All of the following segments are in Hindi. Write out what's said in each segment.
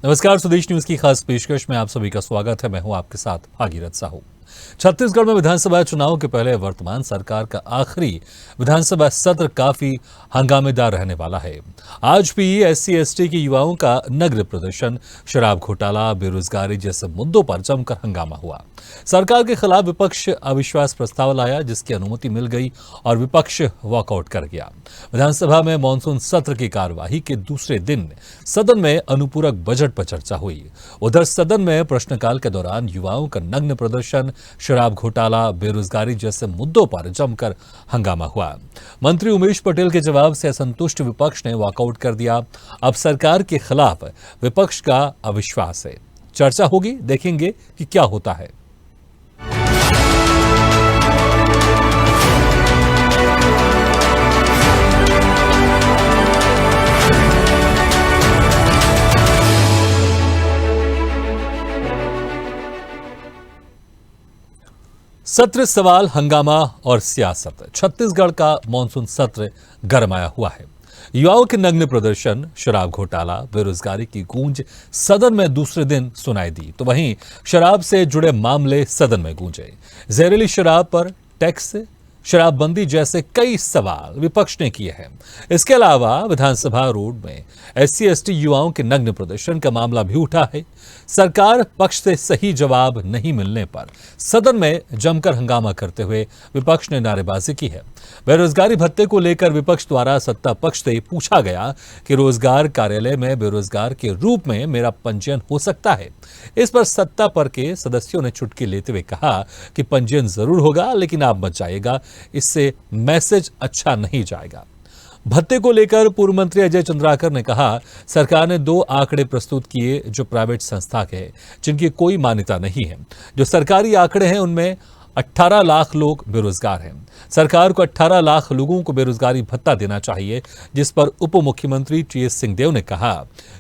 नमस्कार, स्वदेश न्यूज की खास पेशकश में आप सभी का स्वागत है। मैं हूं आपके साथ भागीरथ साहू। छत्तीसगढ़ में विधानसभा चुनाव के पहले वर्तमान सरकार का आखिरी विधानसभा सत्र काफी हंगामेदार रहने वाला है। आज भी SC/ST के युवाओं का नग्न प्रदर्शन, शराब घोटाला, बेरोजगारी जैसे मुद्दों पर जमकर हंगामा हुआ। सरकार के खिलाफ विपक्ष अविश्वास प्रस्ताव लाया, जिसकी अनुमति मिल गई और विपक्ष वॉकआउट कर गया। विधानसभा में मानसून सत्र की कार्यवाही के दूसरे दिन सदन में अनुपूरक बजट पर चर्चा हुई। उधर सदन में प्रश्नकाल के दौरान युवाओं का नग्न प्रदर्शन, शराब घोटाला, बेरोजगारी जैसे मुद्दों पर जमकर हंगामा हुआ। मंत्री उमेश पटेल के जवाब से असंतुष्ट विपक्ष ने वॉकआउट कर दिया। अब सरकार के खिलाफ विपक्ष का अविश्वास है। चर्चा होगी, देखेंगे कि क्या होता है। सत्र, सवाल, हंगामा और सियासत। छत्तीसगढ़ का मानसून सत्र गरमाया हुआ है। युवाओं के नग्न प्रदर्शन, शराब घोटाला, बेरोजगारी की गूंज सदन में दूसरे दिन सुनाई दी, तो वहीं शराब से जुड़े मामले सदन में गूंजे। जहरीली शराब पर टैक्स, शराबबंदी जैसे कई सवाल विपक्ष ने किए हैं। इसके अलावा विधानसभा रोड में SC/ST युवाओं के नग्न प्रदर्शन का मामला भी उठा है। सरकार पक्ष से सही जवाब नहीं मिलने पर सदन में जमकर हंगामा करते हुए विपक्ष ने नारेबाजी की है। बेरोजगारी भत्ते को लेकर विपक्ष द्वारा सत्ता पक्ष से पूछा गया कि रोजगार कार्यालय में बेरोजगार के रूप में मेरा पंजीयन हो सकता है। इस पर सत्ता पर के सदस्यों ने चुटकी लेते हुए कहा कि पंजीयन जरूर होगा, लेकिन आप मत जाइएगा, इससे मैसेज अच्छा नहीं जाएगा। भत्ते को लेकर पूर्व मंत्री अजय चंद्राकर ने कहा, सरकार ने 2 आंकड़े प्रस्तुत किए जो प्राइवेट संस्था के हैं, जिनकी कोई मान्यता नहीं है। जो सरकारी आंकड़े हैं उनमें 18 लाख लोग बेरोजगार हैं। सरकार को 18 लाख लोगों को बेरोजगारी भत्ता देना चाहिए, जिस पर उप मुख्यमंत्री TS सिंहदेव ने कहा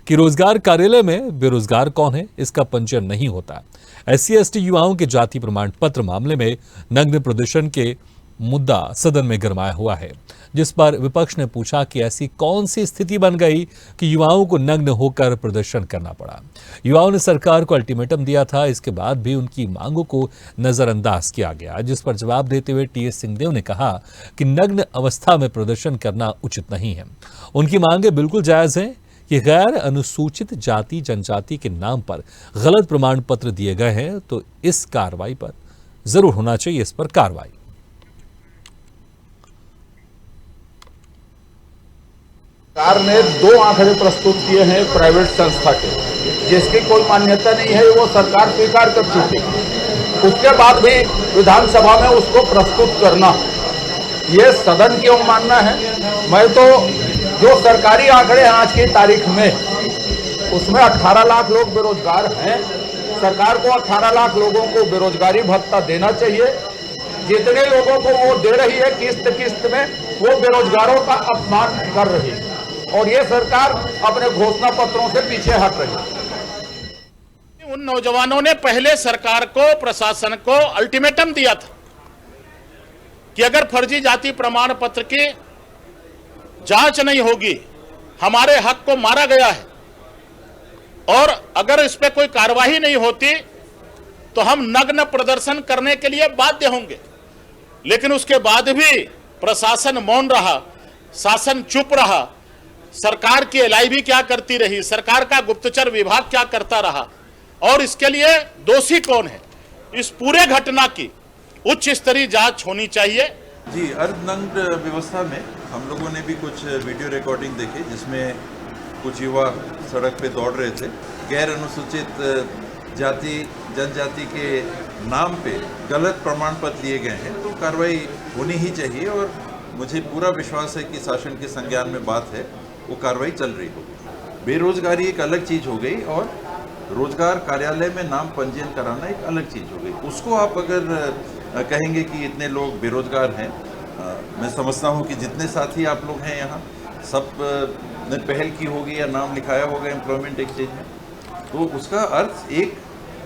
कि रोजगार कार्यालय में बेरोजगार कौन है, इसका पंजीयन नहीं होता। SC/ST युवाओं के जाति प्रमाण पत्र मामले में नग्न प्रदर्शन के मुद्दा सदन में गरमाया हुआ है, जिस पर विपक्ष ने पूछा कि ऐसी कौन सी स्थिति बन गई कि युवाओं को नग्न होकर प्रदर्शन करना पड़ा। युवाओं ने सरकार को अल्टीमेटम दिया था, इसके बाद भी उनकी मांगों को नजरअंदाज किया गया, जिस पर जवाब देते हुए TS सिंहदेव ने कहा कि नग्न अवस्था में प्रदर्शन करना उचित नहीं है। उनकी मांगे बिल्कुल जायज हैं कि गैर अनुसूचित जाति जनजाति के नाम पर गलत प्रमाण पत्र दिए गए हैं, तो इस कार्रवाई पर जरूर होना चाहिए, इस पर कार्रवाई। सरकार ने 2 आंकड़े प्रस्तुत किए हैं प्राइवेट संस्था के, जिसकी कोई मान्यता नहीं है, वो सरकार स्वीकार कर चुकी है। उसके बाद भी विधानसभा में उसको प्रस्तुत करना, ये सदन की अवमानना है। मैं तो जो सरकारी आंकड़े हैं आज की तारीख में, उसमें 18 लाख लोग बेरोजगार हैं। सरकार को 18 लाख लोगों को बेरोजगारी भत्ता देना चाहिए। जितने लोगों को वो दे रही है किस्त किस्त में, वो बेरोजगारों का अपमान कर रही है, और ये सरकार अपने घोषणा पत्रों से पीछे हट रही है। उन नौजवानों ने पहले सरकार को, प्रशासन को अल्टीमेटम दिया था कि अगर फर्जी जाति प्रमाण पत्र की जांच नहीं होगी, हमारे हक को मारा गया है, और अगर इस पे कोई कार्रवाई नहीं होती तो हम नग्न प्रदर्शन करने के लिए बाध्य होंगे। लेकिन उसके बाद भी प्रशासन मौन रहा, शासन चुप रहा। सरकार की LIB क्या करती रही, सरकार का गुप्तचर विभाग क्या करता रहा, और इसके लिए दोषी कौन है, इस पूरे घटना की उच्च स्तरीय जांच होनी चाहिए। जी, अर्धनग्न व्यवस्था में हम लोगों ने भी कुछ वीडियो रिकॉर्डिंग देखी, जिसमें कुछ युवा सड़क पे दौड़ रहे थे। गैर अनुसूचित जाति जनजाति के नाम पे गलत प्रमाण पत्र लिए गए हैं, तो कार्रवाई होनी ही चाहिए, और मुझे पूरा विश्वास है कि शासन के संज्ञान में बात है, वो कार्रवाई चल रही होगी। बेरोजगारी एक अलग चीज़ हो गई, और रोजगार कार्यालय में नाम पंजीयन कराना एक अलग चीज़ हो गई। उसको आप अगर कहेंगे कि इतने लोग बेरोजगार हैं, मैं समझता हूँ कि जितने साथी आप लोग हैं यहाँ, सब ने पहल की होगी या नाम लिखाया होगा एम्प्लॉयमेंट एक्सचेंज में, तो उसका अर्थ एक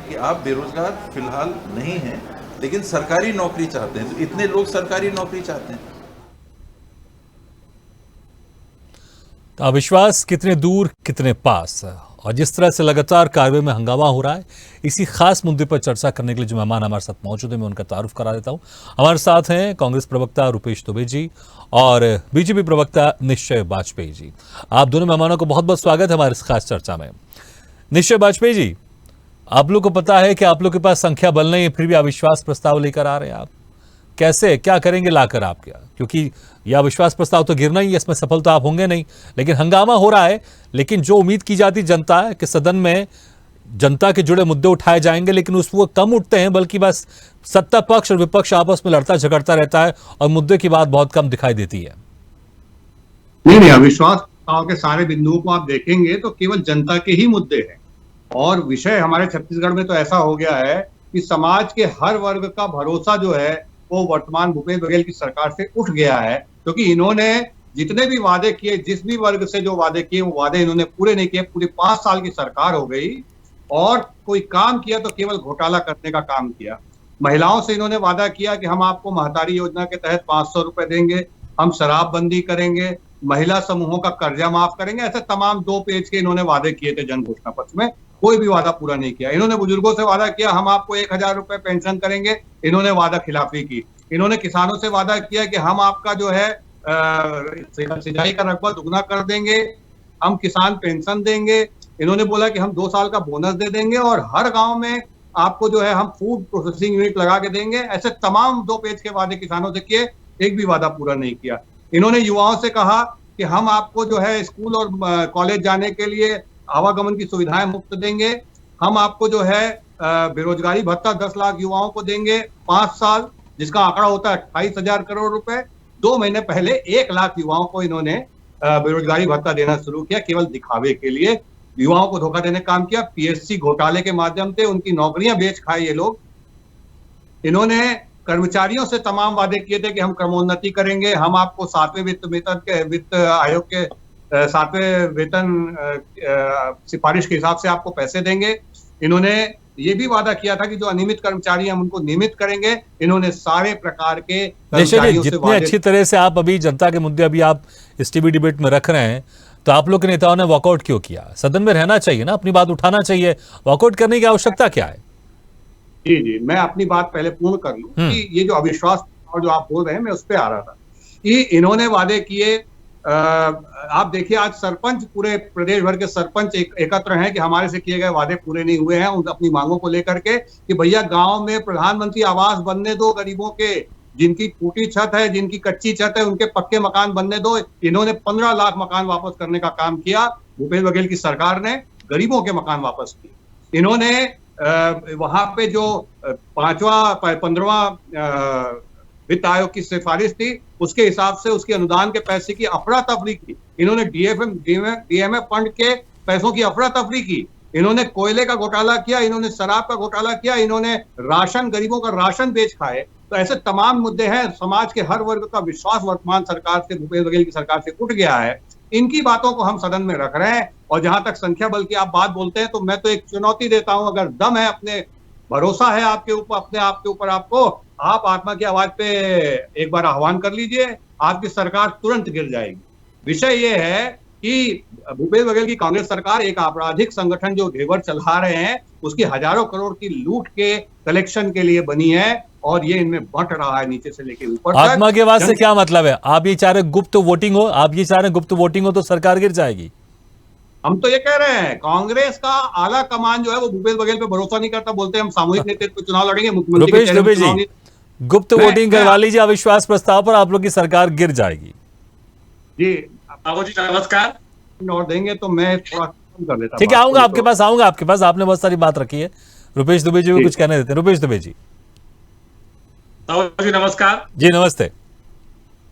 कि आप बेरोजगार फिलहाल नहीं हैं, लेकिन सरकारी नौकरी चाहते हैं। तो इतने लोग सरकारी नौकरी चाहते हैं। अविश्वास कितने दूर कितने पास, और जिस तरह से लगातार कार्रवाई में हंगामा हो रहा है, इसी खास मुद्दे पर चर्चा करने के लिए जो मेहमान हमारे साथ मौजूद है, मैं उनका तारुफ करा देता हूं। हमारे साथ हैं कांग्रेस प्रवक्ता रुपेश दुबे जी और बीजेपी प्रवक्ता निश्चय वाजपेयी जी। आप दोनों मेहमानों को बहुत बहुत स्वागत है हमारे इस खास चर्चा में। निश्चय वाजपेयी जी, आप लोग को पता है कि आप लोग के पास संख्या बल नहीं है, फिर भी अविश्वास प्रस्ताव लेकर आ रहे हैं। आप कैसे क्या करेंगे लाकर आप क्या? क्योंकि यह अविश्वास प्रस्ताव तो गिरना ही है, इसमें सफल तो आप होंगे नहीं, लेकिन हंगामा हो रहा है। लेकिन जो उम्मीद की जाती जनता है कि सदन में जनता के जुड़े मुद्दे उठाए जाएंगे, लेकिन उस वो कम उठते हैं, बल्कि बस सत्ता पक्ष और विपक्ष आपस में लड़ता झगड़ता रहता है और मुद्दे की बात बहुत कम दिखाई देती है। नहीं, अविश्वास प्रस्ताव के सारे बिंदुओं को आप देखेंगे तो केवल जनता के ही मुद्दे हैं। और विषय हमारे छत्तीसगढ़ में तो ऐसा हो गया है कि समाज के हर वर्ग का भरोसा जो है वो वर्तमान भूपेश बघेल की सरकार से उठ गया है, क्योंकि इन्होंने जितने भी वादे किए, जिस भी वर्ग से जो वादे किए, वो वादे इन्होंने पूरे नहीं किए। पूरी 5 साल की सरकार हो गई और कोई काम किया तो केवल घोटाला करने का काम किया। महिलाओं से इन्होंने वादा किया कि हम आपको महतारी योजना के तहत 500 रुपए देंगे, हम शराबबंदी करेंगे, महिला समूहों का कर्जा माफ करेंगे। ऐसे तमाम 2 पेज के इन्होंने वादे किए थे जन घोषणा पत्र में, कोई भी वादा पूरा नहीं किया। इन्होंने बुजुर्गों से वादा किया हम आपको 1000 रुपए पेंशन करेंगे, इन्होंने वादा खिलाफी की। इन्होंने किसानों से वादा किया कि हम आपका जो है सिंचाई का रकबा दुगना कर देंगे, हम किसान पेंशन देंगे। इन्होंने बोला कि हम 2 साल का बोनस दे देंगे और हर गांव में आपको जो है हम फूड प्रोसेसिंग यूनिट लगा के देंगे। ऐसे तमाम 2 पेज के वादे किसानों से किए, एक भी वादा पूरा नहीं किया। इन्होंने युवाओं से कहा कि हम आपको जो है स्कूल और कॉलेज जाने के लिए आवागमन की सुविधाएं मुफ्त देंगे, हम आपको जो है बेरोजगारी भत्ता 10 लाख युवाओं को देंगे 5 साल, जिसका आंकड़ा होता है 28,000 करोड़ रुपए। 2 महीने पहले 1 लाख युवाओं को इन्होंने बेरोजगारी भत्ता देना शुरू किया, केवल दिखावे के लिए युवाओं को धोखा देने का काम किया। पीएससी घोटाले के माध्यम से उनकी नौकरियां बेच खाई ये लोग। इन्होंने कर्मचारियों से तमाम वादे किए थे कि हम क्रमोन्नति करेंगे, हम आपको 7वें वित्त आयोग के 7वें वेतन सिफारिश के हिसाब से आपको पैसे देंगे। इन्होंने ये भी वादा किया था कि जो अनियमित कर्मचारी हैं हम उनको नियमित करेंगे। इन्होंने सारे प्रकार के कर्मचारियों से जितने अच्छी तरह से आप अभी जनता के मुद्दे अभी आप इस टीवी डिबेट में रख रहे हैं, तो आप लोग के नेताओं ने वॉकआउट क्यों किया? सदन में रहना चाहिए ना, अपनी बात उठाना चाहिए, वॉकआउट करने की आवश्यकता क्या है? जी, मैं अपनी बात पहले पूर्ण कर लूं कि ये जो अविश्वास और जो आप बोल रहे हैं, मैं उस पर आ रहा था कि इन्होंने वादे किए। आप देखिए आज सरपंच, पूरे प्रदेश भर के सरपंच एकत्र हैं कि हमारे से किए गए वादे पूरे नहीं हुए हैं, उन अपनी मांगों को लेकर के कि भैया गांव में प्रधानमंत्री आवास बनने दो, गरीबों के जिनकी टूटी छत है, जिनकी कच्ची छत है, उनके पक्के मकान बनने दो। इन्होंने 15 लाख मकान वापस करने का काम किया। भूपेश बघेल की सरकार ने गरीबों के मकान वापस किए। इन्होंने वहां पे जो 15वां वित्त आयोग की सिफारिश थी, उसके हिसाब से उसके अनुदान के पैसे की अफरा तफरी की। इन्होंने डीएमएफ फंड के पैसों की अफरा तफरी की। इन्होंने कोयले का घोटाला किया, इन्होंने शराब का घोटाला किया, इन्होंने राशन, गरीबों का राशन बेच खाए। तो ऐसे तमाम मुद्दे हैं। समाज के हर वर्ग का विश्वास वर्तमान सरकार से, भूपेश बघेल की सरकार से उठ गया है। इनकी बातों को हम सदन में रख रहे हैं। और जहां तक संख्या बल की आप बात बोलते हैं, तो मैं तो एक चुनौती देता हूं, अगर दम है, अपने भरोसा है आपके ऊपर, अपने आप के ऊपर, आपको, आप आत्मा की आवाज पे एक बार आह्वान कर लीजिए, आपकी सरकार तुरंत गिर जाएगी। विषय ये है कि भूपेश बघेल की कांग्रेस सरकार एक आपराधिक संगठन जो घेवर चला रहे हैं, उसकी हजारों करोड़ की लूट के कलेक्शन के लिए बनी है और ये इनमें बंट रहा है नीचे से लेके ऊपर तक। आत्मा की आवाज से क्या मतलब है? आप ये चाह रहे गुप्त वोटिंग हो? आप ये चाह रहे गुप्त वोटिंग हो तो सरकार गिर जाएगी? हम तो ये कह रहे हैं, कांग्रेस का आला कमान जो है वो भूपेश बघेल पे भरोसा नहीं करता। बोलते हैं हम सामूहिक नेतृत्व चुनाव लड़ेंगे, मुख्यमंत्री रुपेश दुबे जी, गुप्त वोटिंग करवा लीजिए अविश्वास प्रस्ताव पर, आप लोग की सरकार गिर जाएगी। जी बाबू जी नमस्कार। और देंगे तो मैं थोड़ा कम कर लेता। ठीक है, आऊंगा आपके पास, आऊंगा आपके पास। आपने बहुत सारी बात रखी है। रुपेश दुबे जी को कुछ कहने देते हैं। रुपेश दुबे जी। बाबू जी नमस्कार। जी नमस्ते।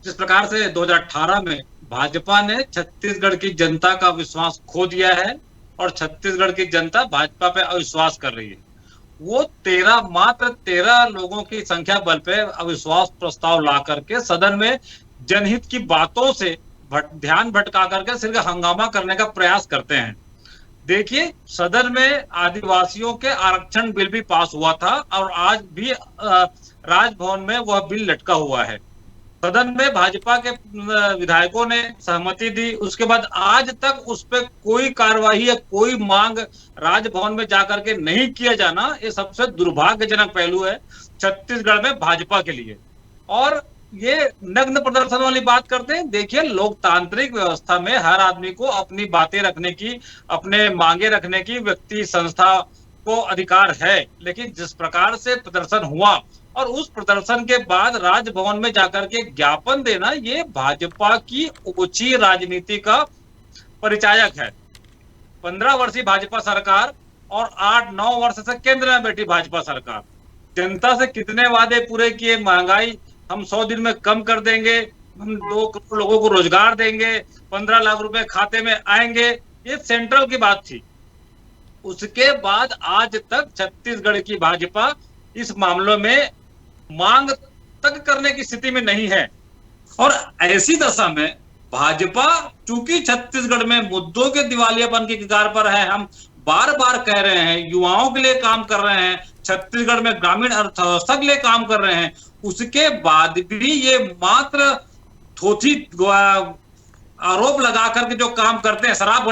जिस प्रकार से 2018 में भाजपा ने छत्तीसगढ़ की जनता का विश्वास खो दिया है और छत्तीसगढ़ की जनता भाजपा पे अविश्वास कर रही है, वो मात्र 13 लोगों की संख्या बल पे अविश्वास प्रस्ताव ला करके सदन में जनहित की बातों से ध्यान भटका करके सिर्फ हंगामा करने का प्रयास करते हैं। देखिए, सदन में आदिवासियों के आरक्षण बिल भी पास हुआ था और आज भी राजभवन में वह बिल लटका हुआ है। सदन में भाजपा के विधायकों ने सहमति दी, उसके बाद आज तक उस पर कोई कार्रवाई या कोई मांग राजभवन में जाकर के नहीं किया जाना, ये सबसे दुर्भाग्यजनक पहलू है छत्तीसगढ़ में भाजपा के लिए। और ये नग्न प्रदर्शन वाली बात करते हैं, देखिए लोकतांत्रिक व्यवस्था में हर आदमी को अपनी बातें रखने की, अपने मांगे रखने की व्यक्ति संस्था को अधिकार है, लेकिन जिस प्रकार से प्रदर्शन हुआ और उस प्रदर्शन के बाद राजभवन में जाकर के ज्ञापन देना, ये भाजपा की ऊंची राजनीति का परिचायक है। 15 वर्षीय भाजपा सरकार और 8-9 वर्ष से केंद्र में बैठी भाजपा सरकार, जनता से कितने वादे पूरे किए, महंगाई हम 100 दिन में कम कर देंगे, हम 2 करोड़ लोगों को रोजगार देंगे, 15 लाख रुपए खाते में आएंगे, ये सेंट्रल की बात थी। उसके बाद आज तक छत्तीसगढ़ की भाजपा इस मामलों में मांग तक करने की स्थिति में नहीं है। और ऐसी दशा में भाजपा चूंकि छत्तीसगढ़ में मुद्दों के दिवालियापन की कगार पर है, हम बार बार कह रहे हैं, युवाओं के लिए काम कर रहे हैं, छत्तीसगढ़ में ग्रामीण अर्थव्यवस्था के लिए काम कर रहे हैं, उसके बाद भी ये मात्र थोथी आरोप लगा करके जो काम करते हैं, शराब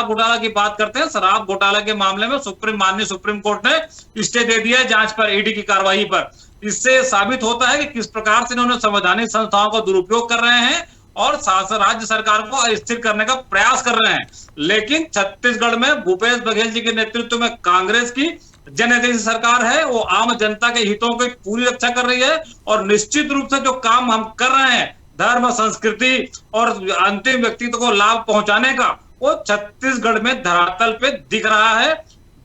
घोटाला की बात करते हैं। शराब घोटाला के मामले में माननीय सुप्रीम कोर्ट ने स्टे दे दिया है जांच पर, ईडी की कार्रवाई पर। इससे साबित होता है कि किस प्रकार से इन्होंने संवैधानिक संस्थाओं का दुरुपयोग कर रहे हैं और राज्य सरकार को अस्थिर करने का प्रयास कर रहे हैं। लेकिन छत्तीसगढ़ में भूपेश बघेल जी के नेतृत्व में कांग्रेस की जनहितैषी सरकार है, वो आम जनता के हितों की पूरी रक्षा कर रही है। और निश्चित रूप से जो काम हम कर रहे हैं धर्म, संस्कृति और अंतिम व्यक्तित्व को लाभ पहुंचाने का, वो छत्तीसगढ़ में धरातल पे दिख रहा है।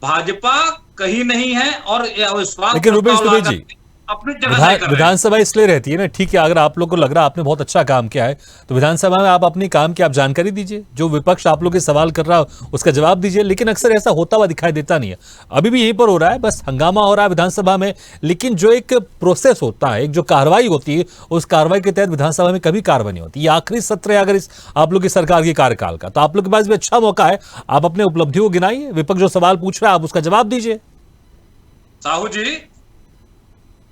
भाजपा कहीं नहीं है और अविश्वास। लेकिन रुपेश दुबे जी, अपनी जगह विधानसभा इसलिए रहती है ना, ठीक है, अगर आप लोग को लग रहा है आपने बहुत अच्छा काम किया है तो विधानसभा में आप अपनी काम की आप जानकारी दीजिए, जो विपक्ष आप लोग के सवाल कर रहा है उसका जवाब दीजिए। लेकिन अक्सर ऐसा होता हुआ दिखाई देता नहीं है। अभी भी यहीं पर हो रहा है, बस हंगामा हो रहा है विधानसभा में, लेकिन जो एक प्रोसेस होता है, एक जो कार्रवाई होती है, उस कार्रवाई के तहत विधानसभा में कभी कार्रवाई नहीं होती। ये आखिरी सत्र है अगर इस आप लोग की सरकार की कार्यकाल का, तो आप लोग के पास भी अच्छा मौका है, आप अपने उपलब्धियों को गिनाइए, विपक्ष जो सवाल पूछ रहा है आप उसका जवाब दीजिए। साहू जी,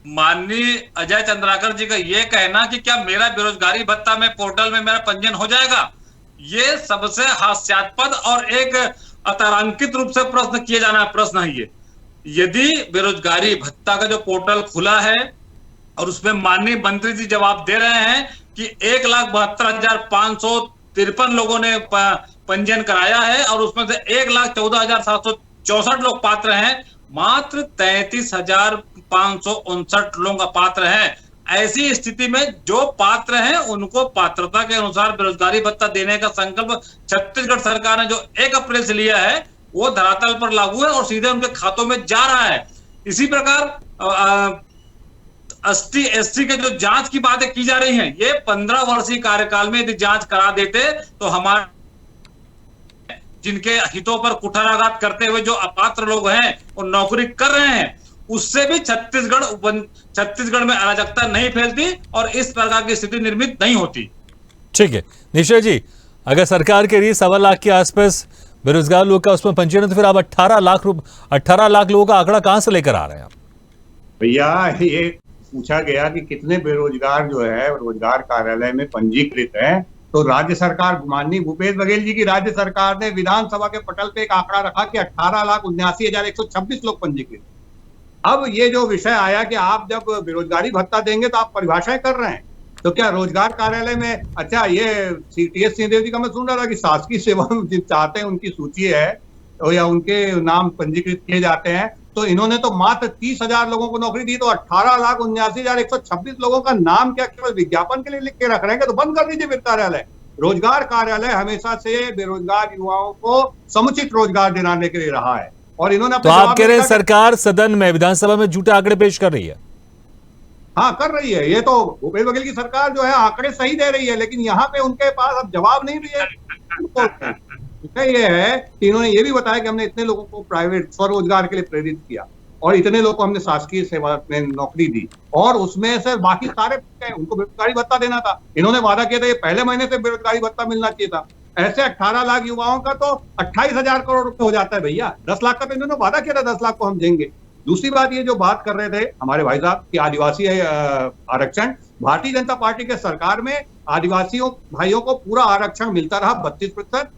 माननीय अजय चंद्राकर जी का यह कहना कि क्या मेरा बेरोजगारी भत्ता में पोर्टल में मेरा पंजीयन हो जाएगा, ये सबसे हास्यास्पद और एक अतारांकित रूप से प्रश्न किए जाना प्रश्न है ये। यदि बेरोजगारी भत्ता का जो पोर्टल खुला है और उसमें माननीय मंत्री जी जवाब दे रहे हैं कि 1,72,553 लोगों ने पंजीयन कराया है और उसमें से 1,14,764 लोग पात्र हैं, मात्र 33,559 लोग अपात्र हैं। ऐसी स्थिति में जो पात्र हैं उनको पात्रता के अनुसार बेरोजगारी भत्ता देने का संकल्प छत्तीसगढ़ सरकार ने जो 1 अप्रैल से लिया है वो धरातल पर लागू है और सीधे उनके खातों में जा रहा है। इसी प्रकार ST/SC के जो जांच की बातें की जा रही हैं, ये 15 वर्षीय कार्यकाल में यदि जांच करा देते तो हमारे जिनके हितों पर कुठाराघात करते हुए जो अपात्र लोग हैं वो नौकरी कर रहे हैं, उससे भी छत्तीसगढ़ में अराजकता नहीं फैलती और इस प्रकार की स्थिति निर्मित नहीं होती। ठीक है निश्चय जी, अगर सरकार के लिए 1.25 लाख के आसपास बेरोजगार लोग का उसमें पंजीयन है तो फिर आप 18 लाख लोगों का आंकड़ा कहां से लेकर आ रहे हैं आप? भैया ये पूछा गया कि कितने बेरोजगार जो है रोजगार कार्यालय में पंजीकृत हैं, तो राज्य सरकार, माननीय भूपेश बघेल जी की राज्य सरकार ने विधानसभा के पटल पे एक आंकड़ा रखा कि 18,79,126 लोग पंजीकृत। अब ये जो विषय आया कि आप जब बेरोजगारी भत्ता देंगे तो आप परिभाषाएं कर रहे हैं, तो क्या रोजगार कार्यालय में, अच्छा ये TS सिंहदेव जी का मैं सुन रहा था कि शासकीय सेवा में जिन चाहते हैं उनकी सूची है या उनके नाम पंजीकृत किए जाते हैं, तो इन्होंने तो मात्र 30,000 लोगों को नौकरी दी, तो 18,79,126 लोगों का नाम क्या केवल विज्ञापन के लिए लिख के रख रहे हैं? तो बंद कर दीजिए फिर कार्यालय। रोजगार कार्यालय हमेशा से बेरोजगार युवाओं को समुचित रोजगार दिलाने के लिए रहा है और इन्होंने तो आप कह रहे हैं सरकार सदन में, विधानसभा में झूठे आंकड़े पेश कर रही है? हाँ कर रही है। ये तो भूपेश बघेल की सरकार जो है आंकड़े सही दे रही है, लेकिन यहाँ पे उनके पास अब जवाब नहीं रही है। ये है कि इन्होंने ये भी बताया कि हमने इतने लोगों को प्राइवेट स्वरोजगार के लिए प्रेरित किया और इतने लोगों को हमने शासकीय सेवा में नौकरी दी और उसमें से बाकी सारे उनको बेरोजगारी भत्ता देना था। इन्होंने वादा किया था ये पहले महीने से बेरोजगारी भत्ता मिलना चाहिए था। ऐसे 18 लाख युवाओं का तो 28,000 करोड़ रुपए हो जाता है भैया। 10 लाख का तो इन्होंने वादा किया था 10 लाख को हम देंगे, दूसरी बात, ये जो बात कर रहे थे हमारे भाई साहब कि आदिवासी आरक्षण, भारतीय जनता पार्टी के सरकार में आदिवासियों भाइयों को पूरा आरक्षण मिलता रहा 32%।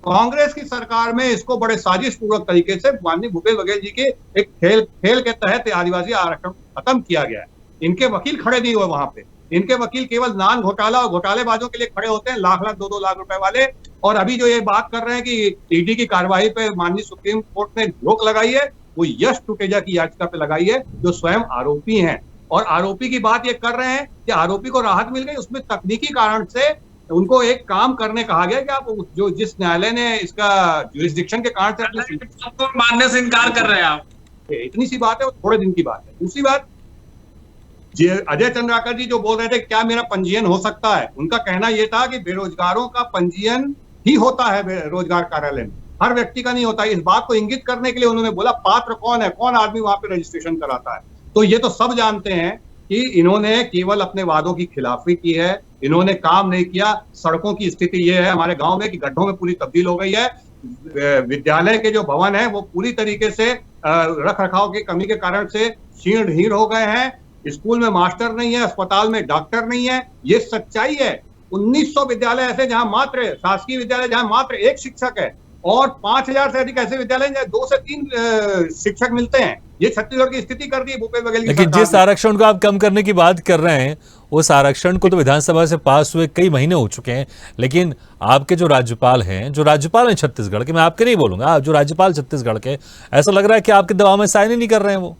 कांग्रेस की सरकार में इसको बड़े साजिश पूर्वक तरीके से माननीय भूपेश बघेल जी के एक खेल के तहत आदिवासी आरक्षण खत्म किया गया है। इनके वकील खड़े नहीं हुए वहां पे, इनके वकील केवल नान घोटाला और घोटालेबाजों के लिए खड़े होते हैं, लाख 2-2 लाख रुपए वाले। और अभी जो ये बात कर रहे हैं कि ईडी की कार्रवाई पे माननीय सुप्रीम कोर्ट ने रोक लगाई है, वो यश टुटेजा की याचिका पे लगाई है, जो स्वयं आरोपी हैं। और आरोपी की बात ये कर रहे हैं कि आरोपी को राहत मिल गई, उसमें तकनीकी कारण से उनको एक काम करने कहा गया कि आप जो जिस न्यायालय ने इसका जुरिस्डिक्शन के कारण से आपको मानने से इनकार कर रहे हैं आप। इतनी सी बात है, वो थोड़े दिन की बात है। दूसरी बात, अजय चंद्राकर जी जो बोल रहे थे क्या मेरा पंजीयन हो सकता है, उनका कहना यह था कि बेरोजगारों का पंजीयन ही होता है रोजगार कार्यालय में, हर व्यक्ति का नहीं होता। इस बात को इंगित करने के लिए उन्होंने बोला पात्र कौन है, कौन आदमी वहां पे रजिस्ट्रेशन कराता है। तो ये तो सब जानते हैं कि इन्होंने केवल अपने वादों की खिलाफी की है, इन्होंने काम नहीं किया। सड़कों की स्थिति ये है हमारे गांव में कि गड्ढों में पूरी तब्दील हो गई है। विद्यालय के जो भवन है वो पूरी तरीके से रख रखाव की कमी के कारण से शीर्ण ढीर्ण हो गए हैं। स्कूल में मास्टर नहीं है, अस्पताल में डॉक्टर नहीं है, ये सच्चाई है। 1900 विद्यालय ऐसे जहां मात्र शासकीय विद्यालय जहां मात्र एक शिक्षक है, और 5000 से अधिक ऐसे विद्यालय जहां 2 से 3 शिक्षक मिलते हैं। ये छत्तीसगढ़ की स्थिति कर दी है भूपेश बघेल की सरकार ने। लेकिन जिस आरक्षण को आप कम करने की बात कर रहे हैं, उस आरक्षण को तो विधानसभा से पास हुए कई महीने हो चुके हैं, लेकिन आपके जो राज्यपाल हैं छत्तीसगढ़ के, मैं आपके नहीं बोलूंगा, आप जो राज्यपाल छत्तीसगढ़ के, ऐसा लग रहा है कि आपके दबाव में साइन ही नहीं कर रहे हैं वो।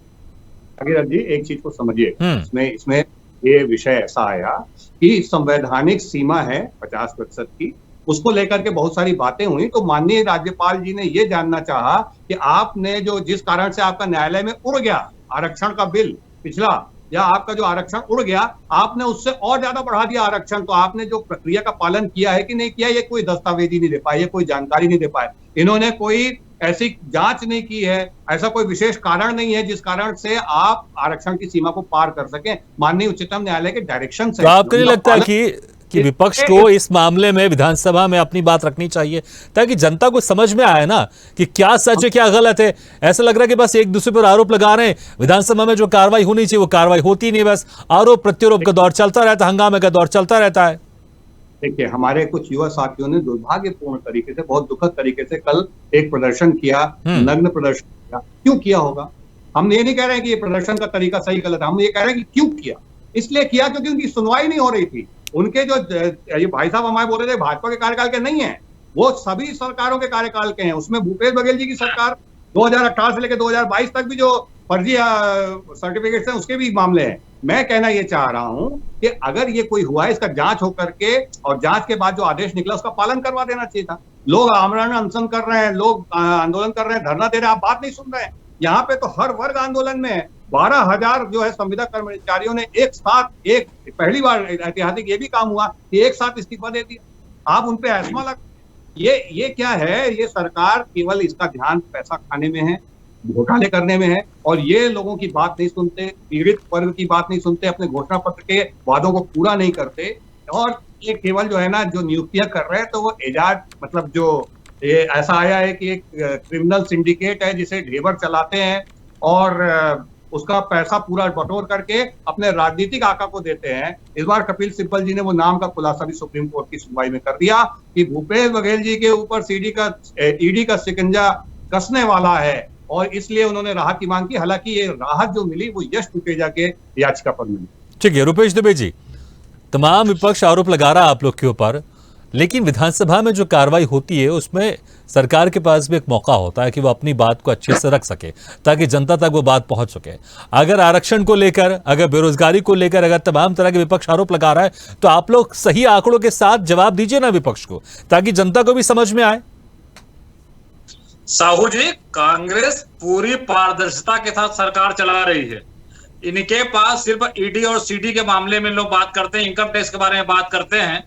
भगीरथ जी, एक चीज को समझिए, इसमें ये विषय ऐसा आया कि संवैधानिक सीमा है 50% की, उसको लेकर के बहुत सारी बातें हुई। तो माननीय राज्यपाल जी ने ये जानना चाहा कि आपने जो जिस कारण से आपका न्यायालय में उड़ गया आरक्षण का बिल पिछला, या आपका जो आरक्षण उड़ गया, आपने उससे और ज्यादा बढ़ा दिया आरक्षण, तो आपने जो प्रक्रिया का पालन किया है कि नहीं किया, ये कोई दस्तावेज ही नहीं दे पाए, ये कोई जानकारी नहीं दे पाए। इन्होंने कोई ऐसी जांच नहीं की है, ऐसा कोई विशेष कारण नहीं है जिस कारण से आप आरक्षण की सीमा को पार कर सकें। माननीय उच्चतम न्यायालय के डायरेक्शन से। तो आपको नहीं लगता कि विपक्ष को इस मामले में विधानसभा में अपनी बात रखनी चाहिए, ताकि जनता को समझ में आए ना कि क्या सच है क्या गलत है? ऐसा लग रहा है कि बस एक दूसरे पर आरोप लगा रहे हैं, विधानसभा में जो कार्रवाई होनी चाहिए वो कार्रवाई होती नहीं, बस आरोप प्रत्यारोप का दौर चलता रहता है, हंगामे का दौर चलता रहता है। देखिए, हमारे कुछ युवा साथियों ने दुर्भाग्यपूर्ण तरीके से, बहुत दुखद तरीके से कल एक प्रदर्शन किया, नग्न प्रदर्शन किया। क्यों किया होगा? हम ये नहीं कह रहे हैं कि ये प्रदर्शन का तरीका सही गलत है, हम ये कह रहे हैं कि क्यों किया। इसलिए किया क्योंकि उनकी सुनवाई नहीं हो रही थी। उनके जो ये भाई साहब हमारे बोल रहे थे भाजपा के कार्यकाल के नहीं है, वो सभी सरकारों के कार्यकाल के हैं। उसमें भूपेश बघेल जी की सरकार 2018 से लेकर 2022 तक भी जो फर्जी सर्टिफिकेट हैं उसके भी मामले हैं। मैं कहना ये चाह रहा हूं कि अगर ये कोई हुआ है, इसका जांच हो करके और जांच के बाद जो आदेश निकला उसका पालन करवा देना चाहिए था। लोग आमरण अनशन कर रहे हैं, लोग आंदोलन कर रहे हैं, धरना दे रहे हैं, आप बात नहीं सुन रहे हैं। यहाँ पे तो हर वर्ग आंदोलन में है। 12,000 जो है संविदा कर्मचारियों ने एक साथ, एक पहली बार ऐतिहासिक ये भी काम हुआ कि एक साथ इस्तीफा दे दिया। आप उनपे ऐसमा लग, ये क्या है? ये सरकार केवल इसका ध्यान पैसा खाने में है, घोटाले करने में है, और ये लोगों की बात नहीं सुनते, पीड़ित वर्ग की बात नहीं सुनते, अपने घोषणा पत्र के वादों को पूरा नहीं करते। और ये केवल जो है ना, जो नियुक्तियां कर रहे हैं तो वो एजाज, मतलब जो ये ऐसा आया है कि एक क्रिमिनल सिंडिकेट है जिसे ढेबर चलाते हैं और उसका पैसा पूरा बटोर करके अपने राजनीतिक आका को देते हैं। इस बार कपिल सिब्बल जी ने वो नाम का खुलासा भी सुप्रीम कोर्ट की सुनवाई में कर दिया कि भूपेश बघेल जी के ऊपर ईडी का शिकंजा कसने वाला है, और इसलिए उन्होंने राहत की मांग की। हालांकि ये राहत जो मिली वो यश टुटेजा के याचिका पर मिली। ठीक है रुपेश दुबे जी, तमाम विपक्ष आरोप लगा रहा है आप लोग के ऊपर, लेकिन विधानसभा में जो कार्रवाई होती है उसमें सरकार के पास भी एक मौका होता है कि वो अपनी बात को अच्छे से रख सके, ताकि जनता तक वो बात पहुंच सके। अगर आरक्षण को लेकर, अगर बेरोजगारी को लेकर, अगर तमाम तरह के विपक्ष आरोप लगा रहा है, तो आप लोग सही आंकड़ों के साथ जवाब दीजिए ना विपक्ष को, ताकि जनता को भी समझ में आए। साहू जी, कांग्रेस पूरी पारदर्शिता के साथ सरकार चला रही है। इनके पास सिर्फ ईडी और सीडी के मामले में लोग बात करते हैं, इनकम टैक्स के बारे में बात करते हैं।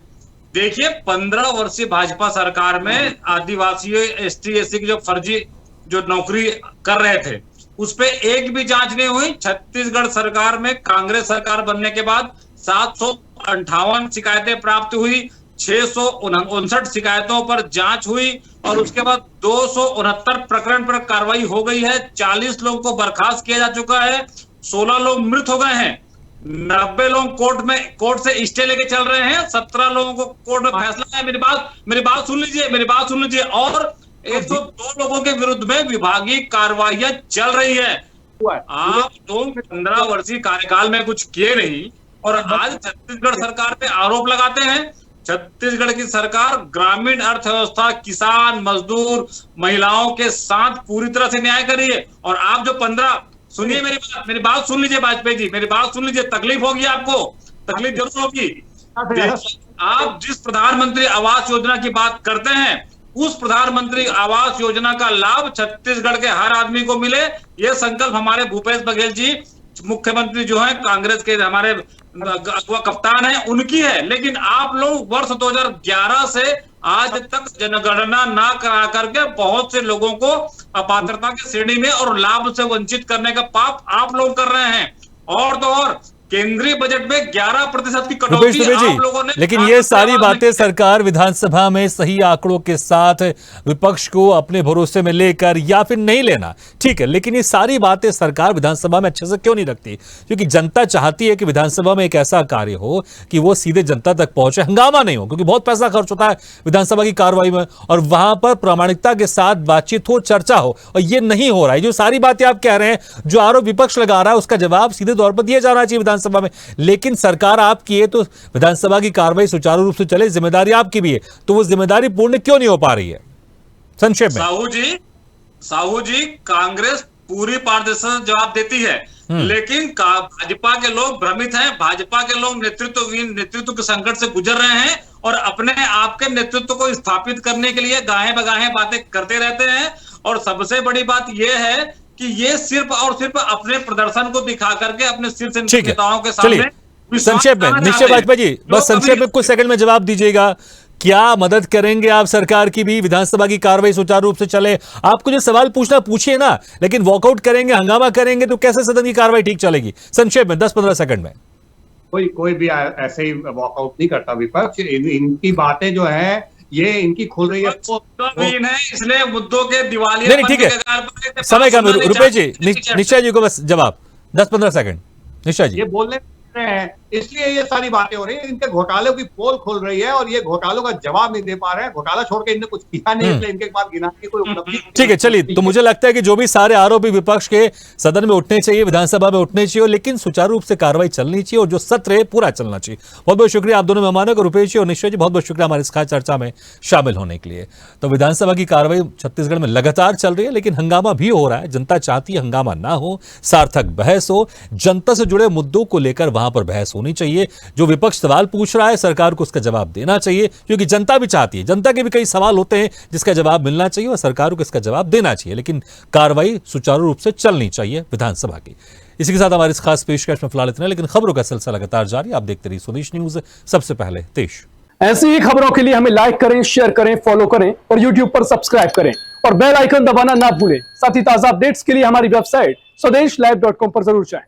देखिए, 15 वर्षीय भाजपा सरकार में आदिवासियों, ST SC की जो फर्जी जो नौकरी कर रहे थे उस पे एक भी जांच नहीं हुई। छत्तीसगढ़ सरकार में कांग्रेस सरकार बनने के बाद 758 शिकायतें प्राप्त हुई, 659 शिकायतों पर जांच हुई और उसके बाद 269 प्रकरण पर कार्रवाई हो गई है। 40 लोगों को बर्खास्त किया जा चुका है, 16 लोग मृत हो गए हैं, 90 लोग कोर्ट से स्टे लेके चल रहे हैं, 17 लोगों को कोर्ट में फैसला है। मेरी बात सुन लीजिए और 102 लोगों के विरुद्ध में विभागीय कार्रवाइयां चल रही है। आप लोग 15 वर्षीय कार्यकाल में कुछ किए नहीं और आज छत्तीसगढ़ सरकार पे आरोप लगाते हैं। छत्तीसगढ़ की सरकार ग्रामीण अर्थव्यवस्था, किसान, मजदूर, महिलाओं के साथ पूरी तरह से न्याय कर रही है। और आप जो 15 सुनिए मेरी बात सुन लीजिए वाजपेयी जी, मेरी बात सुन लीजिए। तकलीफ होगी आपको, तकलीफ जरूर होगी। आप जिस प्रधानमंत्री आवास योजना की बात करते हैं, उस प्रधानमंत्री आवास योजना का लाभ छत्तीसगढ़ के हर आदमी को मिले, यह संकल्प हमारे भूपेश बघेल जी मुख्यमंत्री जो है कांग्रेस के हमारे अगवा कप्तान है, उनकी है। लेकिन आप लोग वर्ष 2011 से आज तक जनगणना ना करा करके बहुत से लोगों को अपात्रता की श्रेणी में और लाभ से वंचित करने का पाप आप लोग कर रहे हैं। और तो और केंद्रीय बजट में 11% की कटौती आप लोगों ने। लेकिन ये सारी बातें सरकार विधानसभा में सही आंकड़ों के साथ विपक्ष को अपने भरोसे में लेकर या फिर नहीं लेना, ठीक है, लेकिन ये सारी बातें सरकार विधानसभा में अच्छे से क्यों नहीं रखती? क्योंकि जनता चाहती है कि विधानसभा में एक ऐसा कार्य हो कि वो सीधे जनता तक पहुंचे, हंगामा नहीं हो, क्योंकि बहुत पैसा खर्च होता है विधानसभा की कार्रवाई में और वहां पर प्रामाणिकता के साथ बातचीत हो, चर्चा हो, और ये नहीं हो रहा है। जो सारी बातें आप कह रहे हैं, जो आरोप विपक्ष लगा रहा है, उसका जवाब सीधे तौर पर दिया जाना चाहिए विधानसभा में। लेकिन सरकार आपकी है तो विधानसभा की कार्रवाई सुचारू रूप से चले, जिम्मेदारी आपकी भी है, तो वो जिम्मेदारी पूर्ण क्यों नहीं हो पा रही है? संक्षेप में साहू जी कांग्रेस पूरी पारदर्शिता जवाब देती है, लेकिन भाजपा के लोग भ्रमित हैं। भाजपा के लोग नेतृत्व के संकट से गुजर रहे हैं और अपने आप के नेतृत्व को स्थापित करने के लिए गाहे बगाहे बातें करते रहते हैं। और सबसे बड़ी बात यह है कि ये सिर्फ और सिर्फ अपने प्रदर्शन को दिखा करके अपने शीर्ष नेताओं के सामने। संक्षेप में निश्चय वाजपेयी जी, बस संक्षेप में कुछ सेकंड में जवाब दीजिएगा। क्या मदद करेंगे आप सरकार की भी, विधानसभा की कार्रवाई सुचारू रूप से चले? आपको जो सवाल पूछना पूछिए ना, लेकिन वॉकआउट करेंगे, हंगामा करेंगे तो कैसे सदन की कार्रवाई ठीक चलेगी? संक्षेप में 10-15 सेकंड में। कोई भी ऐसे ही वॉकआउट नहीं करता विपक्ष। इनकी बातें जो है ये इनकी खुल रही है, इसलिए मुद्दों के दिवालिया। नहीं, ठीक है, समय का रुपये जी, निश्चय जी को बस जवाब 10-15 सेकंड। निश्चय जी, ये बोलने रहे हैं इसलिए ये सारी बातें हो रही है, इनके घोटालों की पोल खुल रही है और ये घोटालों का जवाब नहीं दे पा रहे हैं। घोटाला छोड़ के इनने कुछ किया नहीं, इसलिए इनके बाद गिनाने की कोई उपलब्धि। ठीक है, चलिए, तो मुझे लगता है कि जो भी सारे आरोपी विपक्ष के सदन में उठने चाहिए, विधानसभा में उठने चाहिए, लेकिन सुचारू रूप से कार्रवाई चलनी चाहिए और जो सत्र है पूरा चलना चाहिए। बहुत बहुत शुक्रिया आप दोनों मेहमानों को, रुपेश जी और निश्चय जी, बहुत बहुत शुक्रिया हमारी इस खास चर्चा में शामिल होने के लिए। तो विधानसभा की कार्रवाई छत्तीसगढ़ में लगातार चल रही है, लेकिन हंगामा भी हो रहा है। जनता चाहती है हंगामा ना हो, सार्थक बहस हो, जनता से जुड़े मुद्दों को लेकर वहां पर बहस होनी चाहिए। जो विपक्ष सवाल पूछ रहा है, सरकार को उसका जवाब देना चाहिए, क्योंकि जनता भी चाहती है। जनता के भी कई सवाल होते हैं जिसका जवाब मिलना चाहिए और सरकार को इसका जवाब देना चाहिए, लेकिन कार्रवाई सुचारू रूप से चलनी चाहिए विधानसभा की। इसी के साथ हमारी इस खास पेशकश में फिलहाल इतना, लेकिन खबरों का सिलसिला लगातार जारी। आप देखते रहिए स्वदेश न्यूज, सबसे पहले देश। ऐसी ही खबरों के लिए हमें लाइक करें, शेयर करें, फॉलो करें और यूट्यूब पर सब्सक्राइब करें और बेल आइकन दबाना ना भूलें। साथ ही ताजा अपडेट्स के लिए हमारी वेबसाइट स्वदेशलाइव.com पर जरूर जाएं।